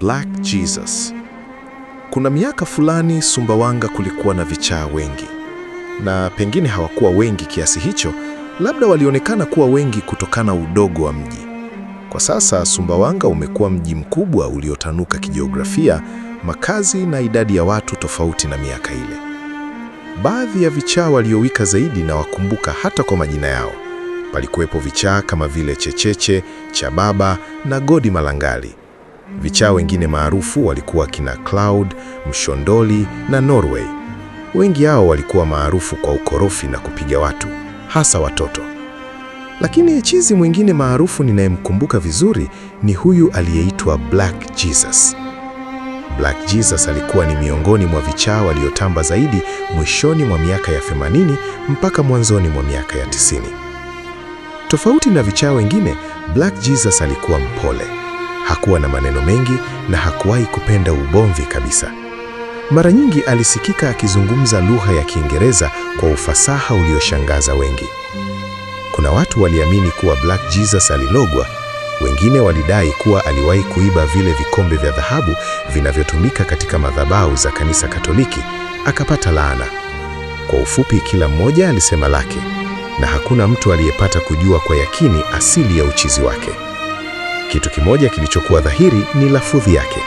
Black Jesus. Kuna miaka fulani Sumbawanga kulikuwa na vichaa wengi, na pengine hawakuwa wengi kiasi hicho, labda walionekana kuwa wengi kutokana udogo wa mji. Kwa sasa Sumbawanga umekuwa mji mkubwa uliotanuka kijiografia, makazi na idadi ya watu tofauti na miaka ile. Baadhi ya vichaa waliowika zaidi na wakumbuka hata kwa majina yao. Palikuwepo vichaa kama vile Checheche, Chababa na Godi Malangali. Vichaa wengine maarufu walikuwa kina Cloud, Mshondoli na Norway. Wengi hao walikuwa maarufu kwa ukorofi na kupiga watu, hasa watoto. Lakini chizi mwingine maarufu ninayemkumbuka vizuri ni huyu aliyeitwa Black Jesus. Black Jesus alikuwa ni miongoni mwa vichaa waliotamba zaidi mwishoni mwa miaka ya 80 mpaka mwanzoni mwa miaka ya 90. Tofauti na vichaa wengine, Black Jesus alikuwa mpole. Hakuwa na maneno mengi na hakuwahi kupenda ugomvi kabisa. Mara nyingi alisikika akizungumza lugha ya Kiingereza kwa ufasaha ulioshangaza wengi. Kuna watu waliamini kuwa Black Jesus alilogwa. Wengine walidai kuwa aliwahi kuiba vile vikombe vya dhahabu vinavyotumika katika madhabahu za kanisa Katoliki, akapata laana. Kwa ufupi, kila mmoja alisema lake, na hakuna mtu aliyepata kujua kwa yakini asili ya uchizi wake. Kitu kimoja kilichokuwa dhahiri ni lafudhi yake.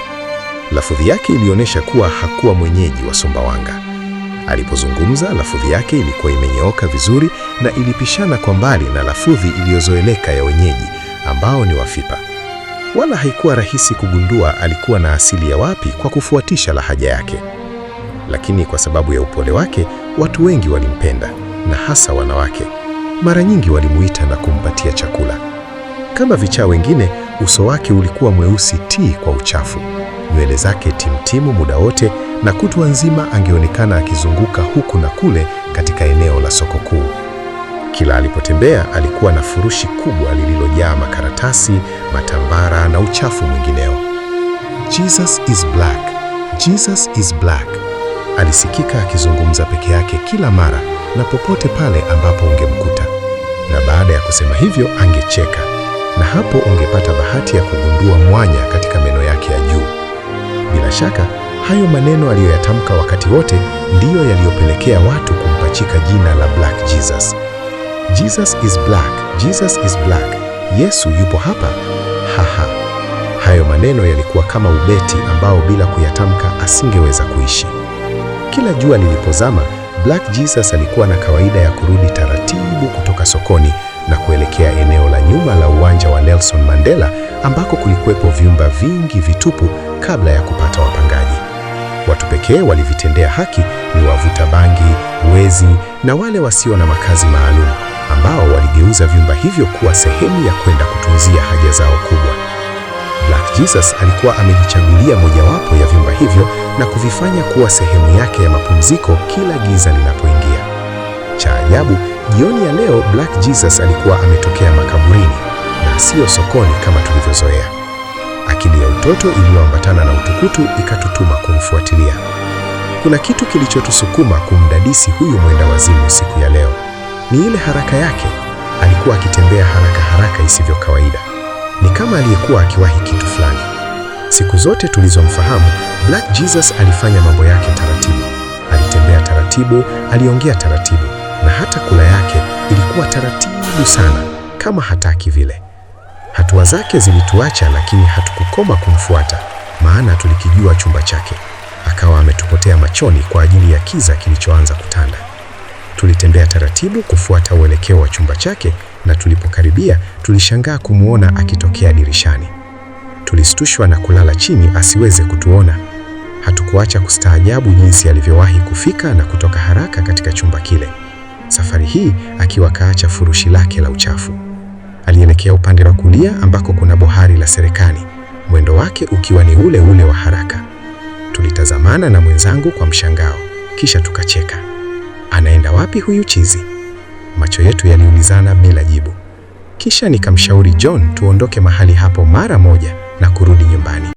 Lafudhi yake ilionyesha kuwa hakuwa mwenyeji wa Sumbawanga. Alipozungumza, lafudhi yake ilikuwa imenyooka vizuri na ilipishana kwa mbali na lafudhi iliyozoeleka ya wenyeji ambao ni Wafipa. Wala haikuwa rahisi kugundua alikuwa na asili ya wapi kwa kufuatisha lahaja yake. Lakini kwa sababu ya upole wake, watu wengi walimpenda, na hasa wanawake. Mara nyingi walimuita na kumpatia chakula. Kama vichaa wengine, uso wake ulikuwa mweusi tii kwa uchafu, nywele zake timtimu muda wote, na kutwa nzima angeonekana akizunguka huku na kule katika eneo la soko kuu. Kila alipotembea alikuwa na furushi kubwa lililojaa makaratasi, matambara na uchafu mwingineo. Jesus is black. Jesus is black. Alisikika akizungumza peke yake kila mara na popote pale ambapo ungemkuta. Na baada ya kusema hivyo angecheka. Na hapo ungepata bahati ya kugundua mwanya katika meno yake ya juu. Bila shaka, hayo maneno aliyoyatamka wakati wote ndiyo yaliyopelekea watu kumpachika jina la Black Jesus. Jesus is black, Jesus is black. Yesu yupo hapa. Haha. Hayo maneno yalikuwa kama ubeti ambao bila kuyatamka asingeweza kuishi. Kila jua lilipozama, Black Jesus alikuwa na kawaida ya kurudi taratibu kutoka sokoni na kuelekea eneo la nyuma la uwanja wa Nelson Mandela ambako kulikuwepo vyumba vingi vitupu kabla ya kupata wapangaji. Watu pekee walivitendea haki ni wavuta bangi, wezi na wale wasio na makazi maalum ambao waligeuza vyumba hivyo kuwa sehemu ya kwenda kutunzia haja zao kubwa. Black Jesus alikuwa amejichagulia mojawapo ya vyumba hivyo na kuvifanya kuwa sehemu yake ya mapumziko kila giza linapoingia. Cha ajabu, jioni ya leo Black Jesus alikuwa ametokea makaburini na sio sokoni kama tulivyozoea. Akili ya utoto iliyoambatana na utukutu ikatutuma kumfuatilia. Kuna kitu kilichotusukuma kumdadisi huyu mwenda wazimu siku ya leo. Ni ile haraka yake. Alikuwa akitembea haraka haraka isivyo kawaida. Ni kama aliyekuwa akiwahi kitu fulani. Siku zote tulizomfahamu, Black Jesus alifanya mambo yake taratibu. Alitembea taratibu, aliongea taratibu, na hata kula yake ilikuwa taratibu sana, kama hataki vile. Hatua zake zilituacha, lakini hatukukoma kumfuata, maana tulikijua chumba chake. Akawa ametupotea machoni kwa ajili ya kiza kilichoanza kutanda. Tulitembea taratibu kufuata uelekeo wa chumba chake, na tulipokaribia tulishangaa kumuona akitokea dirishani. Tulistushwa na kulala chini asiweze kutuona. Hatukuacha kustaajabu jinsi alivyowahi kufika na kutoka haraka katika chumba kile. Safari hii akiwa kaacha furushi lake la uchafu. Alielekea upande wa kulia ambako kuna bohari la serikali, mwendo wake ukiwa ni ule ule wa haraka. Tulitazamana na mwenzangu kwa mshangao, kisha tukacheka. Anaenda wapi huyu chizi? Macho yetu yaliulizana bila jibu. Kisha nikamshauri John tuondoke mahali hapo mara moja na kurudi nyumbani.